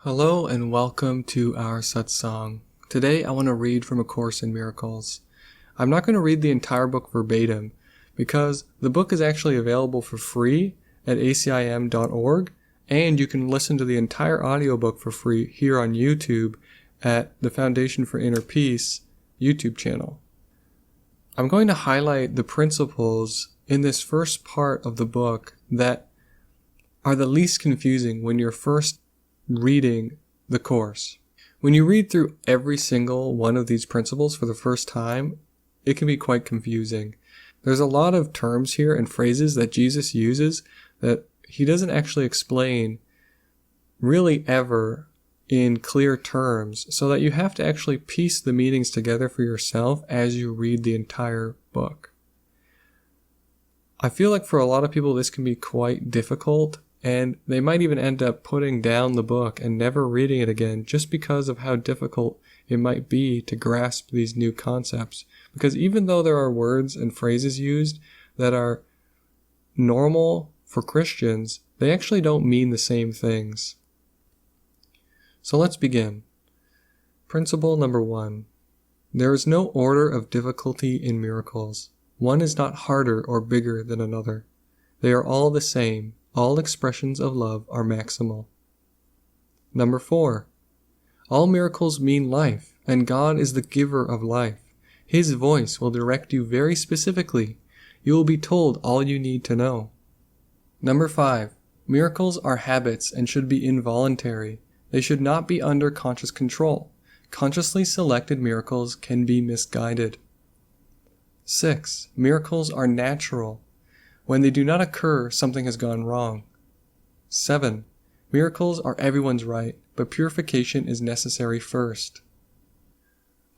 Hello and welcome to our Satsang. Today I want to read from A Course in Miracles. I'm not going to read the entire book verbatim because the book is actually available for free at ACIM.org, and you can listen to the entire audiobook for free here on YouTube at the Foundation for Inner Peace YouTube channel. I'm going to highlight the principles in this first part of the book that are the least confusing when you're first reading the course. When you read through every single one of these principles for the first time, it can be quite confusing. There's a lot of terms here and phrases that Jesus uses that he doesn't actually explain really ever in clear terms, so that you have to actually piece the meanings together for yourself as you read the entire book. I feel like for a lot of people this can be quite difficult, and they might even end up putting down the book and never reading it again just because of how difficult it might be to grasp these new concepts. Because even though there are words and phrases used that are normal for Christians, they actually don't mean the same things. So let's begin. Principle number 1. There is no order of difficulty in miracles. One is not harder or bigger than another. They are all the same. All expressions of love are maximal. Number 4. All miracles mean life, and God is the giver of life. His voice will direct you very specifically. You will be told all you need to know. Number 5. Miracles are habits and should be involuntary. They should not be under conscious control. Consciously selected miracles can be misguided. 6. Miracles are natural. When they do not occur, something has gone wrong. 7. Miracles are everyone's right, but purification is necessary first.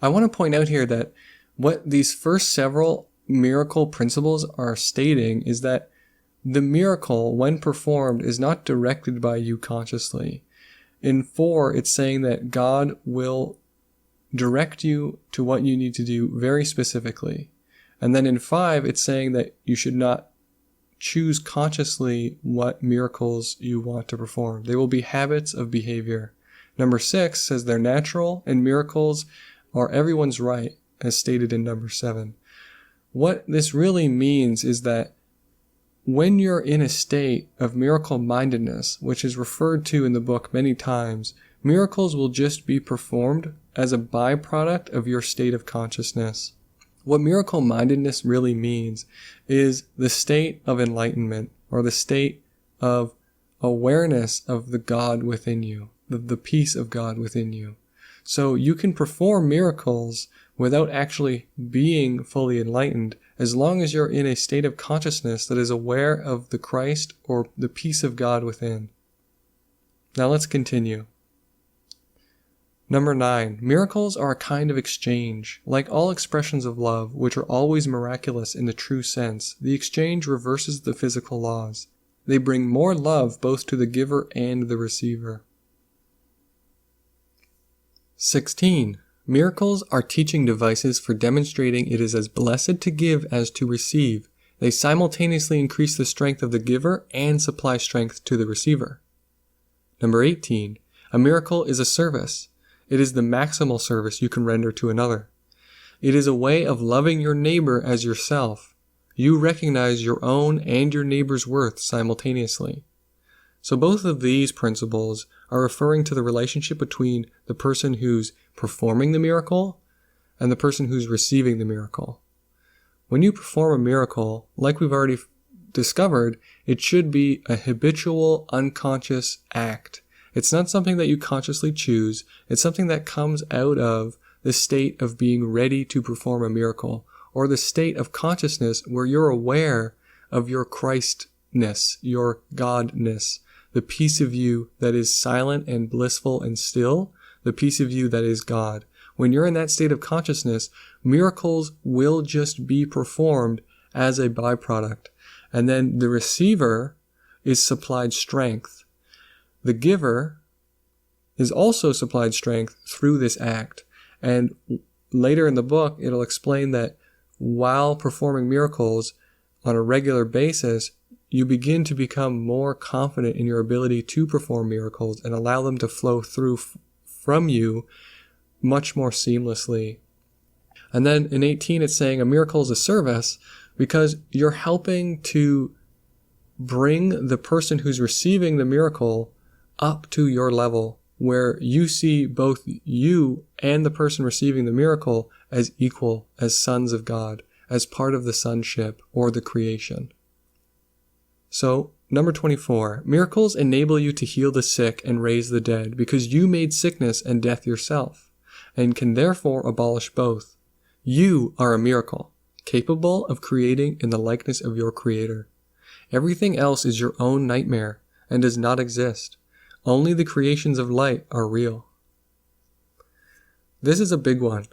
I want to point out here that what these first several miracle principles are stating is that the miracle, when performed, is not directed by you consciously. In 4, it's saying that God will direct you to what you need to do very specifically. And then in 5, it's saying that you should not choose consciously what miracles you want to perform. They will be habits of behavior. Number 6 says they're natural, and miracles are everyone's right, as stated in number 7. What this really means is that when you're in a state of miracle-mindedness, which is referred to in the book many times, miracles will just be performed as a byproduct of your state of consciousness. What miracle-mindedness really means is the state of enlightenment, or the state of awareness of the God within you, the peace of God within you. So you can perform miracles without actually being fully enlightened, as long as you're in a state of consciousness that is aware of the Christ or the peace of God within. Now let's continue. Number 9. Miracles are a kind of exchange. Like all expressions of love, which are always miraculous in the true sense, the exchange reverses the physical laws. They bring more love both to the giver and the receiver. 16. Miracles are teaching devices for demonstrating it is as blessed to give as to receive. They simultaneously increase the strength of the giver and supply strength to the receiver. Number 18. A miracle is a service. It is the maximal service you can render to another. It is a way of loving your neighbor as yourself. You recognize your own and your neighbor's worth simultaneously. So both of these principles are referring to the relationship between the person who's performing the miracle and the person who's receiving the miracle. When you perform a miracle, like we've already discovered, it should be a habitual, unconscious act. It's not something that you consciously choose. It's something that comes out of the state of being ready to perform a miracle, or the state of consciousness where you're aware of your Christness, your Godness, the piece of you that is silent and blissful and still, the piece of you that is God. When you're in that state of consciousness, miracles will just be performed as a byproduct. And then the receiver is supplied strength. The giver is also supplied strength through this act. And later in the book, it'll explain that while performing miracles on a regular basis, you begin to become more confident in your ability to perform miracles and allow them to flow through from you much more seamlessly. And then in 18, it's saying a miracle is a service because you're helping to bring the person who's receiving the miracle up to your level, where you see both you and the person receiving the miracle as equal, as sons of God, as part of the sonship or the creation. So, number 24, miracles enable you to heal the sick and raise the dead because you made sickness and death yourself, and can therefore abolish both. You are a miracle, capable of creating in the likeness of your Creator. Everything else is your own nightmare and does not exist. Only the creations of light are real. This is a big one.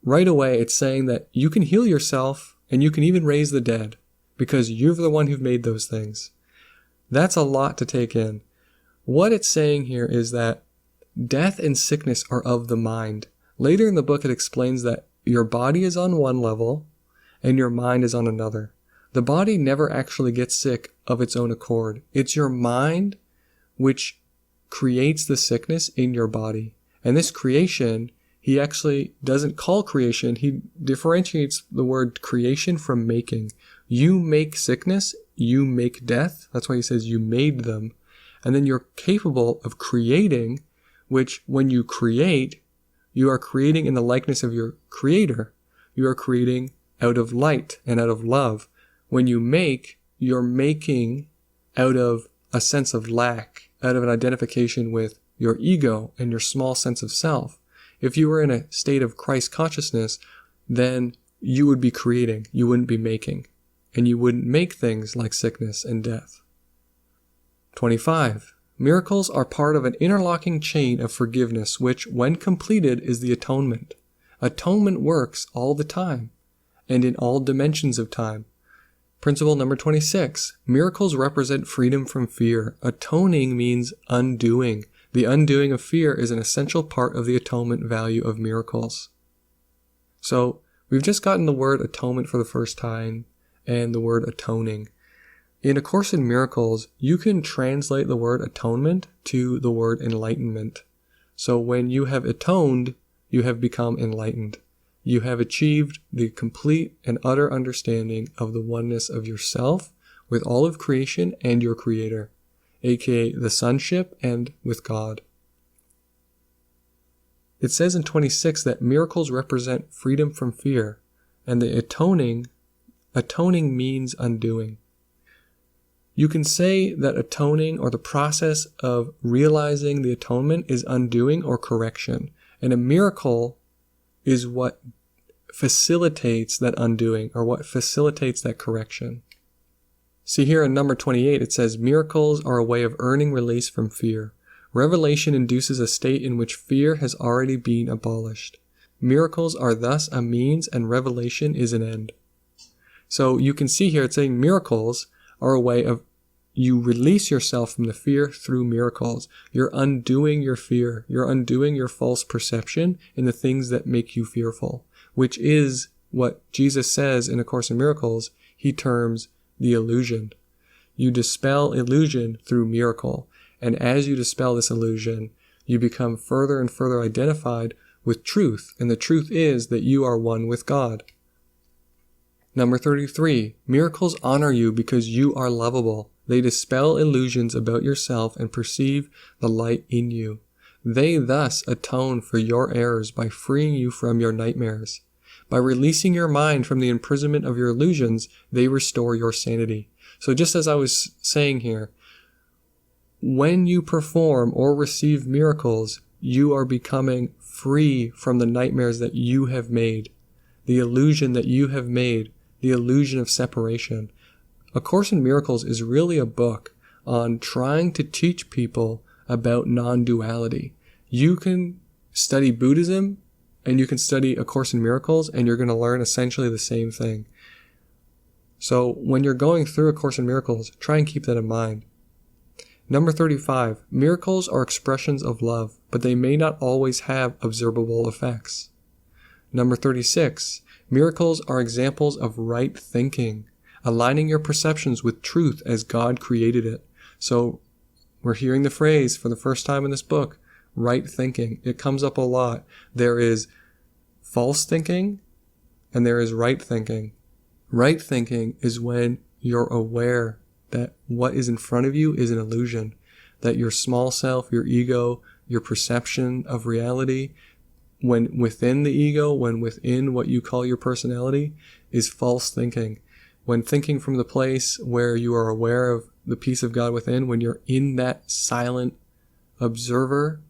Right away, it's saying that you can heal yourself and you can even raise the dead because you're the one who made those things. That's a lot to take in. What it's saying here is that death and sickness are of the mind. Later in the book, it explains that your body is on one level and your mind is on another. The body never actually gets sick of its own accord. It's your mind which creates the sickness in your body. And this creation, he actually doesn't call creation. He differentiates the word creation from making. You make sickness, you make death. That's why he says you made them. And then you're capable of creating, which when you create, you are creating in the likeness of your Creator. You are creating out of light and out of love. When you make, you're making out of a sense of lack, out of an identification with your ego and your small sense of self. If you were in a state of Christ consciousness, then you would be creating, you wouldn't be making, and you wouldn't make things like sickness and death. 25. Miracles are part of an interlocking chain of forgiveness, which, when completed, is the atonement. Atonement works all the time, and in all dimensions of time. Principle number 26. Miracles represent freedom from fear. Atoning means undoing. The undoing of fear is an essential part of the atonement value of miracles. So, we've just gotten the word atonement for the first time, and the word atoning. In A Course in Miracles, you can translate the word atonement to the word enlightenment. So when you have atoned, you have become enlightened. You have achieved the complete and utter understanding of the oneness of yourself with all of creation and your Creator, aka the sonship and with God. It says in 26 that miracles represent freedom from fear, and the atoning means undoing. You can say that atoning, or the process of realizing the atonement, is undoing or correction. And a miracle is what facilitates that undoing, or what facilitates that correction. See here in number 28, it says, miracles are a way of earning release from fear. Revelation induces a state in which fear has already been abolished. Miracles are thus a means, and revelation is an end. So you can see here it's saying miracles are a way of you release yourself from the fear through miracles. You're undoing your fear. You're undoing your false perception in the things that make you fearful, which is what Jesus says in A Course in Miracles. He terms the illusion. You dispel illusion through miracle. And as you dispel this illusion, you become further and further identified with truth. And the truth is that you are one with God. Number 33, miracles honor you because you are lovable. They dispel illusions about yourself and perceive the light in you. They thus atone for your errors by freeing you from your nightmares. By releasing your mind from the imprisonment of your illusions, they restore your sanity. So just as I was saying here, when you perform or receive miracles, you are becoming free from the nightmares that you have made, the illusion that you have made, the illusion of separation. A Course in Miracles is really a book on trying to teach people about non-duality. You can study Buddhism and you can study A Course in Miracles and you're going to learn essentially the same thing. So when you're going through A Course in Miracles, try and keep that in mind. Number 35, miracles are expressions of love, but they may not always have observable effects. Number 36, miracles are examples of right thinking. aligning your perceptions with truth as God created it. So we're hearing the phrase for the first time in this book, right thinking. It comes up a lot. There is false thinking and there is right thinking. Right thinking is when you're aware that what is in front of you is an illusion, that your small self, your ego, your perception of reality, when within the ego, when within what you call your personality, is false thinking. When thinking from the place where you are aware of the peace of God within, when you're in that silent observer,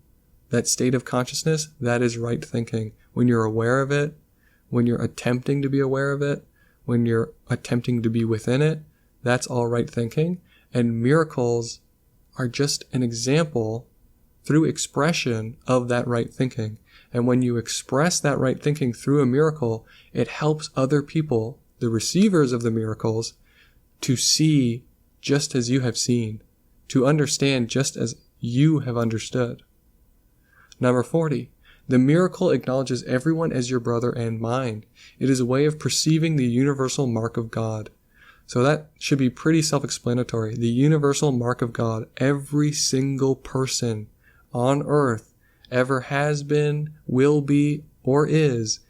that state of consciousness, that is right thinking. When you're aware of it, when you're attempting to be aware of it, when you're attempting to be within it, that's all right thinking. And miracles are just an example through expression of that right thinking. And when you express that right thinking through a miracle, it helps other people, the receivers of the miracles, to see just as you have seen, to understand just as you have understood. Number 40. The miracle acknowledges everyone as your brother and mine. It is a way of perceiving the universal mark of God. So that should be pretty self-explanatory. The universal mark of God, every single person on earth ever has been, will be, or is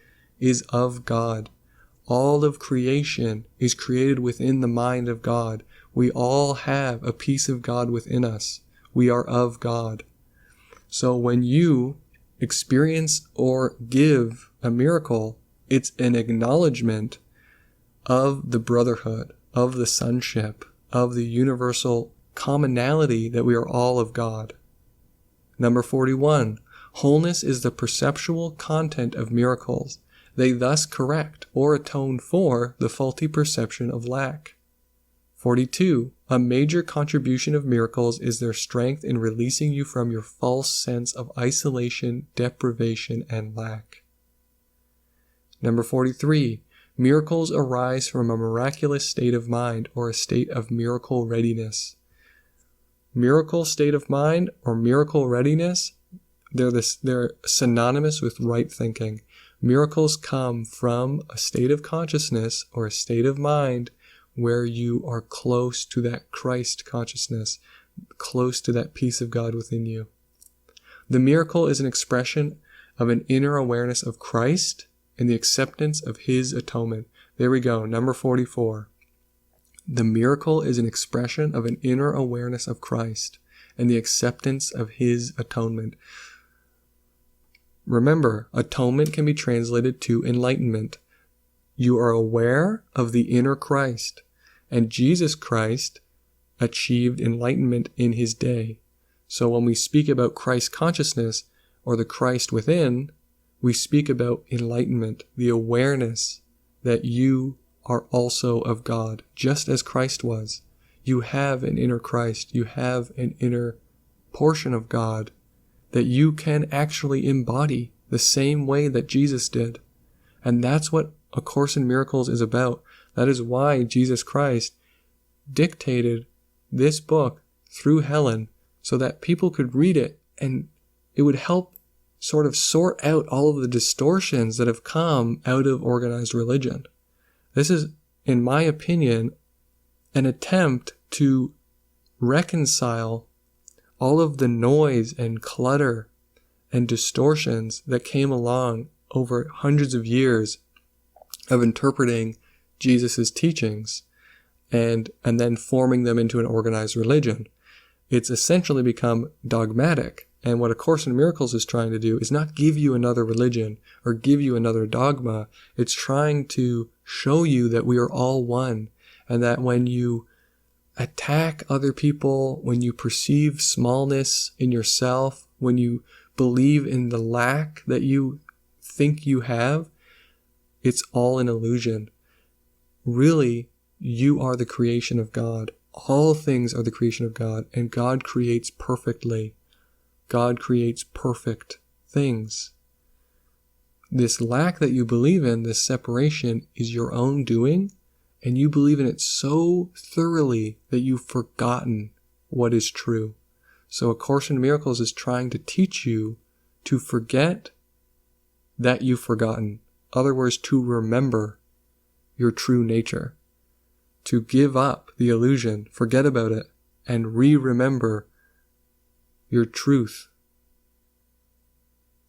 of God. All of creation is created within the mind of God. We all have a piece of God within us. We are of God. So when you experience or give a miracle, it's an acknowledgement of the brotherhood, of the sonship, of the universal commonality that we are all of God. Number 41. Wholeness is the perceptual content of miracles. They thus correct or atone for the faulty perception of lack. 42. A major contribution of miracles is their strength in releasing you from your false sense of isolation, deprivation, and lack. Number 43. Miracles arise from a miraculous state of mind or a state of miracle readiness. Miracle state of mind or miracle readiness, they're synonymous with right thinking. Miracles come from a state of consciousness or a state of mind where you are close to that Christ consciousness, close to that peace of God within you. The miracle is an expression of an inner awareness of Christ and the acceptance of His atonement. There we go, number 44. The miracle is an expression of an inner awareness of Christ and the acceptance of His atonement. Remember, atonement can be translated to enlightenment. You are aware of the inner Christ, and Jesus Christ achieved enlightenment in His day. So when we speak about Christ consciousness or the Christ within, we speak about enlightenment, the awareness that you are also of God, just as Christ was. You have an inner Christ. You have an inner portion of God that you can actually embody the same way that Jesus did. And that's what A Course in Miracles is about. That is why Jesus Christ dictated this book through Helen so that people could read it and it would help sort of sort out all of the distortions that have come out of organized religion. This is, in my opinion, an attempt to reconcile all of the noise and clutter and distortions that came along over hundreds of years of interpreting Jesus' teachings and then forming them into an organized religion. It's essentially become dogmatic. And what A Course in Miracles is trying to do is not give you another religion or give you another dogma. It's trying to show you that we are all one, and that when you attack other people, when you perceive smallness in yourself, when you believe in the lack that you think you have, it's all an illusion. Really, you are the creation of God. All things are the creation of God, and God creates perfectly. God creates perfect things. This lack that you believe in, this separation, is your own doing, and you believe in it so thoroughly that you've forgotten what is true. So A Course in Miracles is trying to teach you to forget that you've forgotten. In other words, to remember your true nature. to give up the illusion, forget about it, and remember your truth.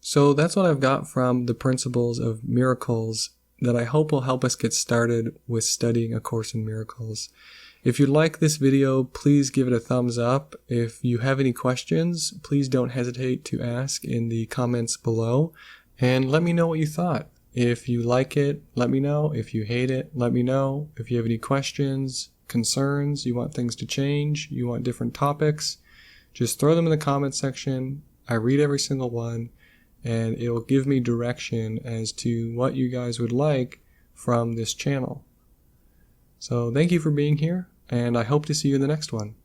So that's what I've got from the principles of miracles that I hope will help us get started with studying A Course in Miracles. If you like this video, please give it a thumbs up. If you have any questions, please don't hesitate to ask in the comments below, and let me know what you thought. If you like it, let me know. If you hate it, let me know. If you have any questions, concerns, you want things to change, you want different topics, just throw them in the comments section. I read every single one, and it will give me direction as to what you guys would like from this channel. So thank you for being here, and I hope to see you in the next one.